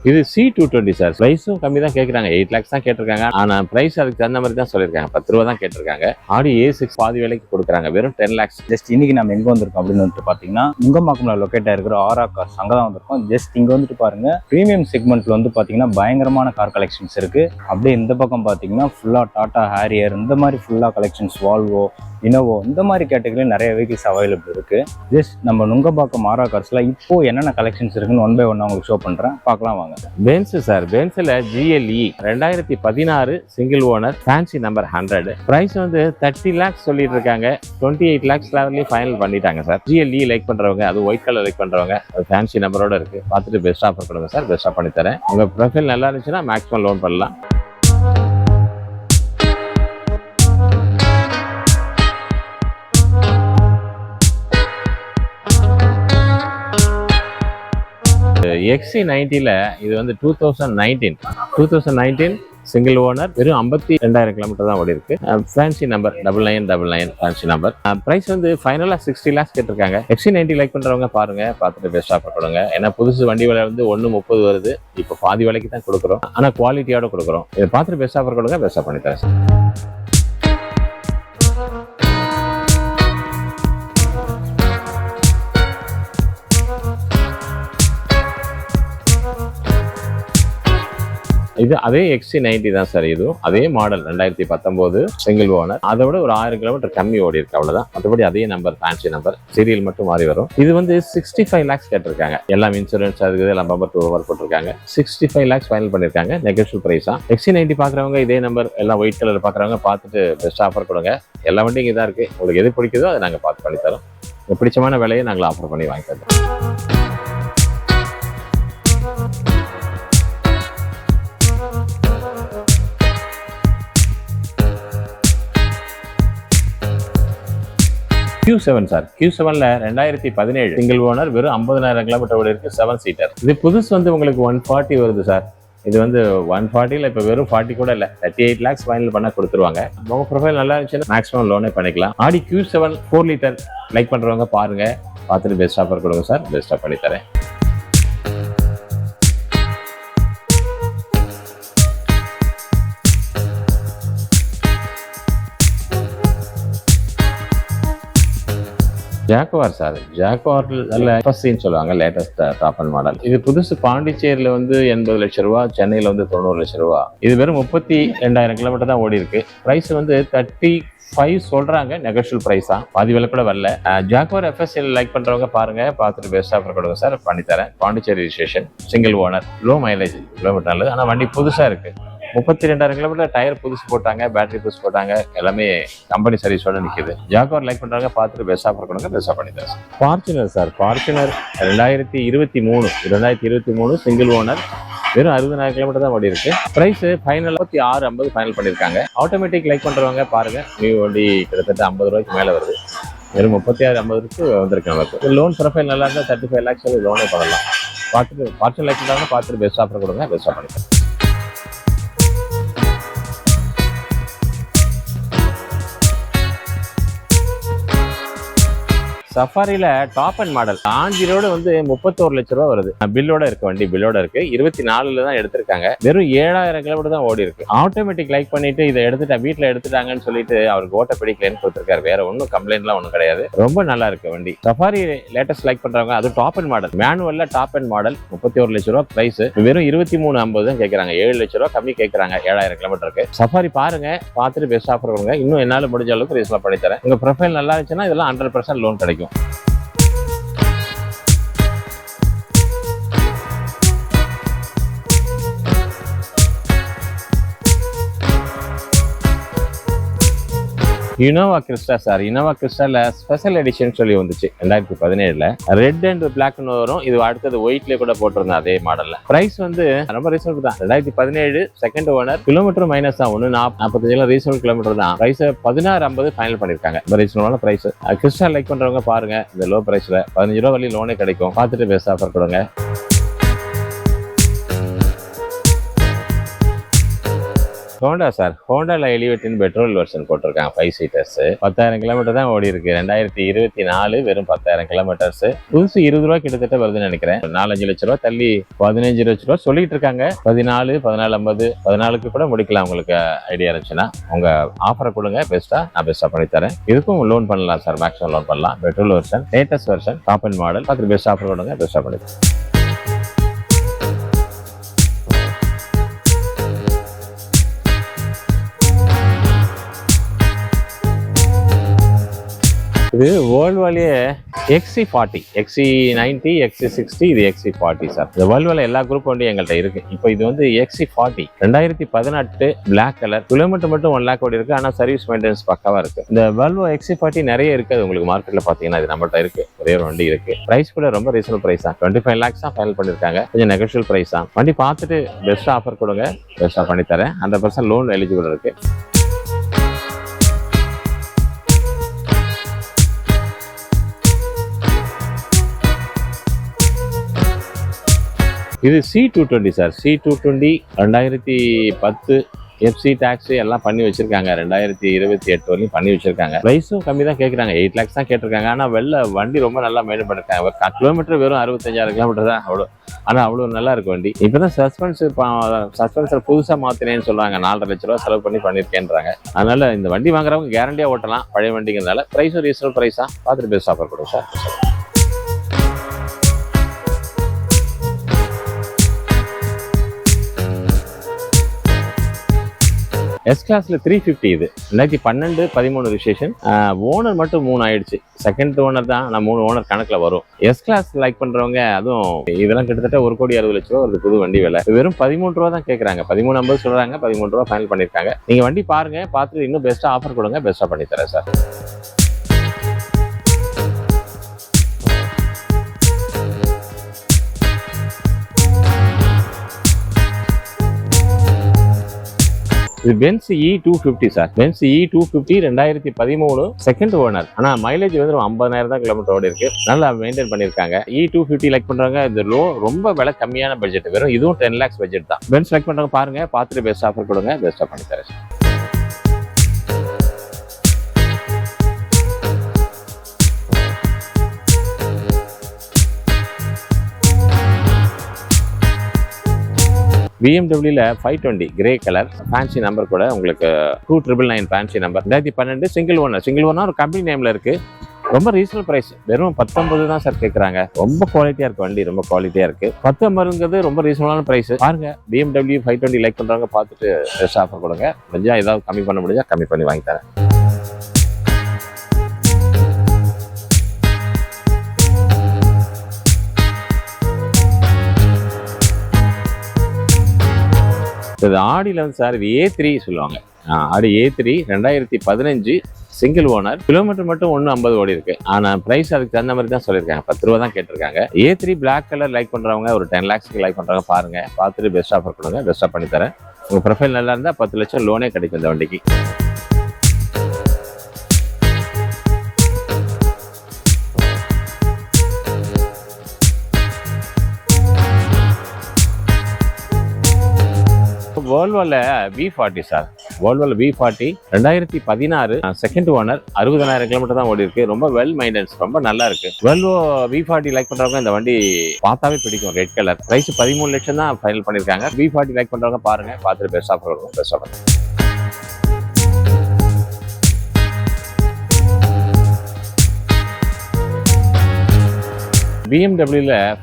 இது C220 sir. பிரைஸும் கம்மி தான் கேட்கறாங்க, 8 lakhs தான் கேட்டிருக்காங்க. ஆனா பிரைஸ் அதுக்கு தகுந்த மாதிரி தான் சொல்லியிருக்காங்க, 10 ரூபா தான் கேட்டிருக்காங்க. ஆடி A6 பாதி விலைக்கு கொடுக்குறாங்க, வெறும் 10 lakhs. ஜஸ்ட் இன்னைக்கு நம்ம எங்க வந்திருக்கோம் அப்படின்னு வந்துட்டு பாத்தீங்கன்னா நுங்கம்பாக்கம்ல லொக்கேட் ஆயிருக்கிற ஆரா கார்ஸ் அங்க தான் வந்திருக்கோம். ஜஸ்ட் இங்க வந்துட்டு பாருங்க, பிரீமியம் செக்மெண்ட்ல வந்து பாத்தீங்கன்னா பயங்கரமான கார் கலெக்ஷன்ஸ் இருக்கு. அப்படியே இந்த பக்கம் பாத்தீங்கன்னா ஃபுல்லா டாடா ஹேரியர் இந்த மாதிரி ஃபுல்லா கலெக்ஷன்ஸ், வால்வோ, இனோவோ இந்த மாதிரி கேட்டகரி நிறைய வெஹிக்கிள்ஸ் அவைலபிள் இருக்கு. ஜஸ்ட் நம்ம நுங்கம்பாக்கம் ஆரா கார்ஸ்ல இப்போ என்னென்ன கலெக்ஷன்ஸ் இருக்குன்னு ஒன் பை ஒன் உங்களுக்கு ஷோ பண்றேன், பார்க்கலாம் வாங்க. பென்ஸ் சார், பென்ஸ்ல GLE 2016 single owner, fancy number 100. Price வந்து 30 lakhs சொல்லிட்டு இருக்காங்க, 28 lakhs லெவல்லையும் ஃபைனல் பண்ணிட்டாங்க சார். GLE லைக் பண்றவங்க, அது ஒயிட் கலர் லைக் பண்றவங்க, அது ஃபேன்சி நம்பரோட இருக்கு, பார்த்துட்டு பெஸ்ட் ஆஃபர் கொடுங்க சார், பெஸ்டா பண்ணி தரேன். உங்க ப்ரொஃபைல் நல்லா இருந்துச்சுன்னா மேக்ஸிமம் லோன் பண்ணலாம். XC90ல இது வந்து 2019 சிங்கிள் ஓனர், வெறும் 52,000 கிலோமீட்டர் தான் ஓடி இருக்கு. Fancy number 9999 fancy number. Price வந்து ஃபைனலா 60 lakhs கேட்டிருக்காங்க. XC90 லைக் பண்றவங்க பாருங்க, பார்த்துட்டு பெஸ்ட் ஆஃபர் கொடுங்க. ஏன்னா புதுசு வண்டி விலை வந்து 1.30 வருது, இப்போ பாதி விலைக்கு தான் கொடுக்குறோம், ஆனா குவாலிட்டியோட கொடுக்குறோம். இதை பார்த்துட்டு பெஸ்ட் ஆஃபர் கொடுங்க, பெஸ்டா பண்ணி தரேன் சார். இது அதே XC90 தான் சார், இதுவும் அதே மாடல் 2019 சிங்கிள் ஓனர். அதை விட ஒரு 1000 கிலோமீட்டர் கம்மி ஓடி இருக்கு, அவ்வளவுதான். மற்றபடி அதே நம்பர், ஃபேன்சி நம்பர், சீரியல் மட்டும் மாறி வரும். இது வந்து 65 lakhs கேட்டிருக்காங்க, எல்லாம் இன்சூரன்ஸ் அதுக்கு எல்லாம் பம்பர் டு பம்பர் போட்டிருக்காங்க. 65 lakhs ஃபைனல் பண்ணிருக்காங்க, நெகோஷியபிள் பிரைஸா. XC90 பாக்குறவங்க இதே நம்பர், எல்லாம் ஒயிட் கலர் பாக்குறவங்க பார்த்துட்டு பெஸ்ட் ஆஃபர் கொடுங்க. எல்லா வண்டியும் இதான் இருக்கு, உங்களுக்கு எது பிடிக்குதோ அதை நாங்க பார்த்து பண்ணி தரோம். பிடிச்சமான விலையை நாங்கள் ஆஃபர் பண்ணி வாங்கி தரோம். Q7 சார், Q7ல 2017 சிங்கிள் ஓனர், வெறும் 50,000 கிலோமீட்டர் ஓடி இருக்கு, 7 சீட்டர். இது புதுசு வந்து உங்களுக்கு 140 வருது சார். இது வந்து 140ல இப்போ வெறும் 40 கூட இல்லை, 38 lakhs ஃபைனல் பண்ண கொடுத்துருவாங்க. உங்க ப்ரொஃபைல் நல்லா இருந்துச்சுன்னா மேக்ஸிமம் லோனே பண்ணிக்கலாம். ஆடி Q7 4 லிட்டர் லைக் பண்றவங்க பாருங்க, பார்த்துட்டு பெஸ்ட் ஆஃபர் கொடுங்க சார், பெஸ்டா பண்ணி தரேன். ஜாக்குவார் சார், ஜாக்குவார்ல ஃபர்ஸ்ட்னு சொல்லுவாங்க, லேட்டஸ்ட் டாப் அண்ட் மாடல். இது புதுசு பாண்டிச்சேரியில வந்து 80 லட்சம் ரூபா, சென்னையில வந்து 90 லட்சம் ரூபா. இது வெறும் 32,000 கிலோமீட்டர் தான் ஓடி இருக்கு. பிரைஸ் வந்து 35 சொல்றாங்க, நெகோஷியபிள் பிரைஸ் தான், பாதி விலை கூட வரல. ஜாக்குவார் FSL லைக் பண்றவங்க பாருங்க, பார்த்துட்டு பெஸ்ட் ஆஃபர் கொடுங்க சார், பண்ணி தரேன். Pondicherry registration, single owner, low mileage, kilometre நல்லது, ஆனா வண்டி புதுசா இருக்கு. 32,000 கிலோமீட்டர், டயர் புதுசு போட்டாங்க, பேட்டரி புதுசு போட்டாங்க, எல்லாமே கம்பெனி சர்வீஸோட நிற்குது. ஜாக்குவார் லைக் பண்றாங்க, பார்த்துட்டு பெஸ்ட் ஆஃபர் கொடுங்க, பெஸ்டா பண்ணி தரேன். Fortuner sir, Fortuner 2023 single owner, வெறும் 60,000 கிலோமீட்டர் தான் ஓடி இருக்கு. பிரைஸ் ஃபைனல் 3650 ஃபைனல் பண்ணிருக்காங்க. ஆட்டோமேட்டிக் லைக் பண்றவங்க பாருங்க, நியூ வண்டி கிட்டத்தட்ட 50 ரூபாய்க்கு மேல வருது, வெறும் 3650 வந்திருக்கு நமக்கு. லோன் ப்ரொஃபைல் நல்லா இருந்தால் 35 lakhs லோனே பண்ணலாம். பார்த்துட்டு ஃபார்ச்சுனர் லைக் பண்றாங்க, பார்த்துட்டு பெஸ்ட் ஆஃபர் கொடுங்க, பெஸ்டா பண்ணிக்கலாம். சஃபாரில டாப் அண்ட் மாடல் ஆஞ்சிரோட வந்து 31 லட்சம் ரூபா வருது. பில்லோட இருக்கு, வண்டி பில்லோட இருக்கு. 24ல தான் எடுத்திருக்காங்க, வெறும் 7000 கிலோமீட்டர் தான் ஓடி இருக்கு. ஆட்டோமேட்டிக் லைக் பண்ணிட்டு இதை எடுத்துட்டா வீட்டுல எடுத்துட்டாங்கன்னு சொல்லிட்டு அவருக்கு ஓட்ட பிடிக்கலன்னு கொடுத்திருக்காரு. வேற ஒன்றும் கம்ப்ளைண்ட்லாம் ஒன்றும் கிடையாது, ரொம்ப நல்லா இருக்கு வண்டி. சஃபாரி லேட்டஸ்ட் லைக் பண்றவங்க, அது டாப் அண்ட் மாடல், மேனுவல்ல டாப் அண்ட் மாடல், 31 லட்சம் ரூபா பிரைஸ், வெறும் 2350 தான் கேட்கறாங்க. 7 லட்சம் ரூபா கம்மி கேட்கறாங்க 7000 கிலோமீட்டருக்கு. சஃபாரி பாருங்க, பார்த்துட்டு பெஸ்ட் ஆஃபர் கொடுங்க. இன்னும் என்னால முடிஞ்ச அளவுக்கு ரீசனா பண்ணி தரேன். உங்க ப்ரொஃபைல் நல்லா இருந்துச்சுன்னா இதெல்லாம் 100% லோன் கிடைக்கும். இனோவா கிறிஸ்டா சார், இனோவா கிறிஸ்டால ஸ்பெஷல் எடிஷன் சொல்லி வந்துச்சு 2017ல. ரெட் அண்ட் பிளாக்னு வரும், இது அடுத்தது ஒயிட்ல கூட போட்டிருந்தேன் அதே மாடல்ல. பிரைஸ் வந்து ரொம்ப ரீசனபிள் தான். 2017 செகண்ட் ஓனர், கிலோமீட்டர் மைனஸ் தான், 145 ரீசனபிள் கிலோமீட்டர் தான். பிரைஸ் 1650 ஃபைனல் பண்ணிருக்காங்க, ரீசனபிளான பிரைஸ். கிறிஸ்டா லைக் பண்றவங்க பாருங்க, இந்த லோ பிரைஸ்ல 15 ரூபா வரையும் லோனே கிடைக்கும். பார்த்துட்டு பெஸ்ட் ஆஃபர் கொடுங்க. ஹோண்டா சார், ஹோண்டால எலிவேட்டின் பெட்ரோல் வெர்ஷன் போட்டிருக்காங்க 5 சீட்டர்ஸ். 10,000 கிலோமீட்டர் தான் ஓடி இருக்கு. 2024 வெறும் 10,000 கிலோமீட்டர்ஸ். புதுசு 20 ரூபா கிட்டத்தட்ட வருதுன்னு நினைக்கிறேன். 4-5 லட்ச ரூபா தள்ளி 15 லட்ச ரூபா சொல்லிட்டு இருக்காங்க. 14, 1450, 14க்கு கூட முடிக்கலாம். உங்களுக்கு ஐடியா இருந்துச்சுன்னா உங்க ஆஃபரை கொடுங்க, பெஸ்ட்டா நான் பெஸ்ட்டா பண்ணி தரேன். இதுக்கும் லோன் பண்ணலாம் சார், மேக்ஸிமம் லோன் பண்ணலாம். Petrol version, latest version, top end model பார்த்து பெஸ்ட் ஆஃபர் கொடுங்க, பெஸ்ட்டா பண்ணி தரேன். இது வேர்ல்டுவாலேயே XC40, XC90, XC60, இது XC40 சார். இந்த வேர்ல்டுவால எல்லா குரூப் வண்டி எங்கள்கிட்ட இருக்கு. இப்போ இது வந்து XC40 2018 பிளாக் கலர். கிலோமீட்டர் மட்டும் 1 லேக் ஓடி இருக்கு. ஆனால் சர்வீஸ் மெயின்டெனன்ஸ் பக்காவா இருக்கு. இந்த Volvo XC40 நிறைய இருக்கு. உங்களுக்கு மார்க்கெட்ல பாத்தீங்கன்னா இது நம்மகிட்ட இருக்கு. ஒரே ஒரு வண்டி இருக்கு. பிரைஸ் கூட ரொம்ப ரீசனபிள் பிரைஸ் தான். 25 lakhs தான் ஃபைனல் பண்ணிருக்காங்க. கொஞ்சம் நெகோஷியல் பிரைஸ் தான். வண்டி பார்த்துட்டு பெஸ்ட் ஆஃபர் கொடுங்க, பெஸ்ட்டா பண்ணி தரேன். 100% லோன் எலிஜிபிள் இருக்கு. இது C220 sir. C220 2010 FC tax எல்லாம் பண்ணி வச்சிருக்காங்க. 2028 வரையும் பண்ணி வச்சிருக்காங்க. பிரைஸும் கம்மி தான் கேட்குறாங்க. 8 lakhs தான் கேட்டிருக்காங்க. ஆனால் வண்டி ரொம்ப நல்லா மெயின்டைன் பண்ணிருக்காங்க. கிலோமீட்டர் வெறும் 65,000 கிலோமீட்டர் தான். அவ்வளோ நல்லா இருக்கு வண்டி. இப்போதான் சஸ்பென்சர் புதுசாக மாத்தினேன்னு சொல்றாங்க. 4.5 லட்ச ரூபா செலவு பண்ணிருக்கேன்றாங்க. அதனால இந்த வண்டி வாங்குறவங்க கேரண்டியா ஓட்டலாம். பழைய வண்டிங்கிறதுனால பிரைஸும் ரீசனபிள் பிரைஸா பார்த்துட்டு பெஸ்ட் ஆஃபர் கொடுங்க சார். எஸ் கிளாஸ்ல 350 இது 2012-13 ரிஜிஸ்ட்ரேஷன். ஓனர் மட்டும் 3 ஆயிடுச்சு. செகண்ட் ஓனர் தான், ஆனால் 3 ஓனர் கணக்கில் வரும். எஸ் கிளாஸ் லைக் பண்றவங்க, அதுவும் இதெல்லாம் கிட்டத்தட்ட 1,60,00,000 ரூபா ஒரு புது வண்டி விலை. வெறும் 13 ரூபா தான் கேட்குறாங்க. 13,50 சொல்றாங்க. 13 ரூபா ஃபைனல் பண்ணியிருக்காங்க. நீங்க வண்டி பாருங்க, பார்த்துட்டு இன்னும் பெஸ்ட்டாக ஆஃபர் கொடுங்க, பெஸ்ட்டாக பண்ணி தரேன் சார். இது Benz E250 sir. Benz E250 2013 second owner. ஆனா மைலேஜ் வந்து 50,000 தான் கிலோமீட்டர் ஓடி இருக்கு. நல்லா மெயின்டைன் பண்ணிருக்காங்க. E250 லைக் பண்றாங்க. இது ரொம்ப விலை கம்மியான பட்ஜெட். வெறும் இதுவும் 10 lakhs பட்ஜெட் தான். பென்ஸ் லைக் பண்றாங்க, பாருங்க, பார்த்துட்டு பெஸ்ட் ஆஃபர் கொடுங்க, பெஸ்ட்டா பண்ணி தரேன். BMW 520 grey colour, fancy number கூட உங்களுக்கு 2999 ஃபேன்சி நம்பர். 2012 சிங்கிள் ஓனர் ஒரு கம்பெனி நேம்ல இருக்கு. ரொம்ப ரீசனபிள் பிரைஸ். வெறும் 19 தான் சார் கேட்குறாங்க. ரொம்ப குவாலிட்டியா இருக்கு வண்டி, ரொம்ப குவாலிட்டியா இருக்கு. 19ங்கிறது ரொம்ப ரீசனபிளான பிரைஸ். பாருங்க, BMW 520 லைக் பண்றவங்க பார்த்துட்டு பெஸ்ட் ஆஃபர் கொடுங்க. முடிஞ்சா ஏதாவது கம்மி பண்ண முடிஞ்சா கம்மி பண்ணி வாங்கி தரேன். இது ஆடியில் வந்து சார், இது A3 சொல்லுவாங்க. ஆடி A3 2015 சிங்கிள் ஓனர். கிலோமீட்டர் மட்டும் 150 ஓடி இருக்கு. ஆனா பிரைஸ் அதுக்கு தகுந்த மாதிரி தான் சொல்லியிருக்காங்க. 10 ரூபா தான் கேட்டிருக்காங்க. A3 பிளாக் கலர் லைக் பண்றவங்க, ஒரு 10 lakhsக்கு லைக் பண்றவங்க பாருங்க, பார்த்துட்டு பெஸ்ட் ஆஃபர் கொடுங்க, பெஸ்ட்டா பண்ணி தரேன். உங்க ப்ரொஃபைல் நல்லா இருந்தா 10 லட்சம் லோனே கிடைக்கும் இந்த வண்டிக்கு. Volvoல V40 சார். Volvoல V40 2016 செகண்ட் ஓனர். 60,000 கிலோமீட்டர் தான் ஓடி இருக்கு. ரொம்ப வெல் மெயின்டெனன்ஸ், ரொம்ப நல்லா இருக்கு. Volvo V40 லைக் பண்றவங்க இந்த வண்டி பார்த்தாவே பிடிக்கும். Red colour. பிரைஸ் 13 லட்சம் தான் ஃபைனல் பண்ணிருக்காங்க. V40 லைக் பண்றவங்க பாருங்க, பார்த்துட்டு பெஸ்ட் ஆஃபர் வரும், பெஸ்ட் ஆஃபர். BMW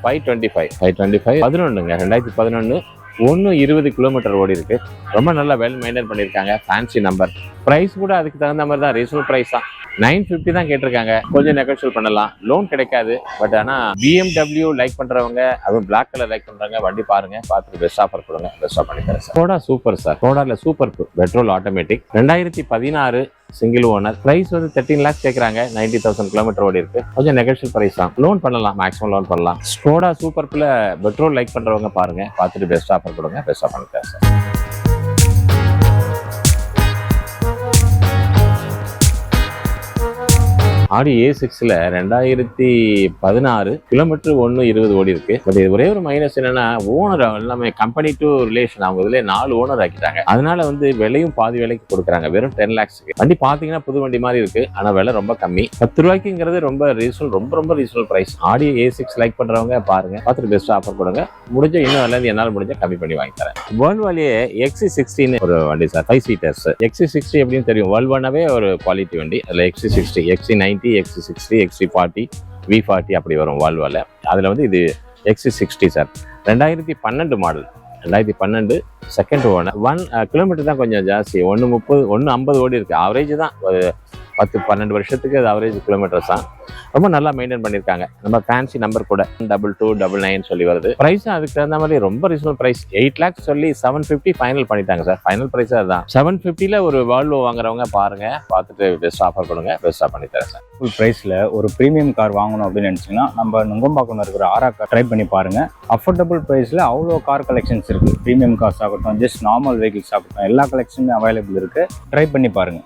525 11ங்க 2011 120 கிலோமீட்டர் ஓடி இருக்கு. ரொம்ப நல்லா வெல் மெயின்டைன் பண்ணியிருக்காங்க. Fancy number. பிரைஸ் கூட அதுக்கு தகுந்த மாதிரி தான், ரீசனபிள் பிரைஸ் தான். 950 தான் கேட்டிருக்காங்க. கொஞ்சம் நெகோஷியல் பண்ணலாம். லோன் கிடைக்காது. பட் ஆனால் BMW லைக் பண்றவங்க, அதுவும் பிளாக் கலர் லைக் பண்றாங்க, வண்டி பாருங்க, பார்த்துட்டு பெஸ்ட் ஆஃபர் கொடுங்க, பெஸ்ட்டாக பண்ணி தரேன் சார். Skoda Superb sir. கோடால Superb petrol automatic 2016 single owner. Price வந்து 13 lakhs கேட்குறாங்க. 90,000 கிலோமீட்டர் ஓடி இருக்கு. கொஞ்சம் நெகோஷியல் பிரைஸ் தான். லோன் பண்ணலாம், மேக்ஸிமம் லோன் பண்ணலாம். ஸ்கோடா சூப்பர்ல பெட்ரோல் லைக் பண்றவங்க பாருங்க, பார்த்துட்டு பெஸ்ட் ஆஃபர் கொடுங்க, பெஸ்ட்டாக பண்ணி தரேன் சார். ஆடி A6ல 2016 கிலோமீட்டர் 120 ஓடி இருக்கு. பட் இது ஒரே ஒரு மைனஸ் என்னன்னா ஓனர் எல்லாமே கம்பெனி டு ரிலேஷன், அவங்க இதுல 4 ஓனர் ஆக்கிட்டாங்க. அதனால வந்து விலையும் பாதி விலைக்கு கொடுக்குறாங்க, வெறும் 10 lakhsக்கு. வண்டி பாத்தீங்கன்னா புது வண்டி மாதிரி இருக்கு, ஆனா விலை ரொம்ப கம்மி. 10 ரூபாய்க்குங்கிறது ரொம்ப ரீசனல், ரொம்ப ரீசனல் பிரைஸ். ஆடி A6 லைக் பண்றவங்க பாருங்க, பார்த்துட்டு பெஸ்ட் ஆஃபர் கொடுங்க. முடிஞ்ச இன்னும் விலை என்னால் முடிஞ்ச கம்மி பண்ணி வாங்கி தரேன். வேர்ல்வாலேயே XC60 ஒரு வண்டி சார், 5 சீட்டர்ஸ். XC60 எப்படின்னு தெரியும், வேர்ல்வானாவே ஒரு குவாலிட்டி வண்டி. அதுல XC60, XC90, XC60, XC40, V40 அப்படி வரும் வேர்ல்வால. அதுல வந்து இது XC60 sir, 2012 model. 2012 second owner. 1 kilometre தான் கொஞ்சம் ஜாஸ்தி, 130 150 ஓடி இருக்கு. ஆவரேஜ் தான், ஒரு 10-12 வருஷத்துக்கு அது ஆவரேஜ் கிலோமீட்டர்ஸ் தான். ரொம்ப நல்லா மெயின்டைன் பண்ணியிருக்காங்க. நம்ம ஃபேன்சி நம்பர் கூட 2299 சொல்லி வருது. ப்ரைஸ் அதுக்கு தகுந்த மாதிரி ரொம்ப ரீசனல் ப்ரைஸ். 8 lakhs சொல்லி 750 ஃபைனல் பண்ணிட்டாங்க சார். ஃபைனல் ப்ரைஸ் அதுதான். 750ல ஒரு வால்வோ வாங்குறவங்க பாருங்க, பார்த்துட்டு பெஸ்ட் ஆஃபர் கொடுங்க, பெஸ்ட்டாக பண்ணி தரேன் சார். ஃபுல் ப்ரைஸில் ஒரு ப்ரீமியம் கார் வாங்கணும் அப்படின்னு நினச்சிங்கன்னா நம்ம நுங்கம்பாக்கம் இருக்கிற ஆரா கார் ட்ரை பண்ணி பாருங்கள். அஃபோர்டபுள் ப்ரைஸில் அவ்வளோ கார் கலெக்ஷன்ஸ் இருக்குது. ப்ரீமியம் கார்ஸ் ஆகட்டும், ஜஸ்ட் நார்மல் வெஹிக்கிள்ஸ் ஆகட்டும், எல்லா கலெக்ஷனுமே அவைலபிள் இருக்குது. ட்ரை பண்ணி பாருங்கள்.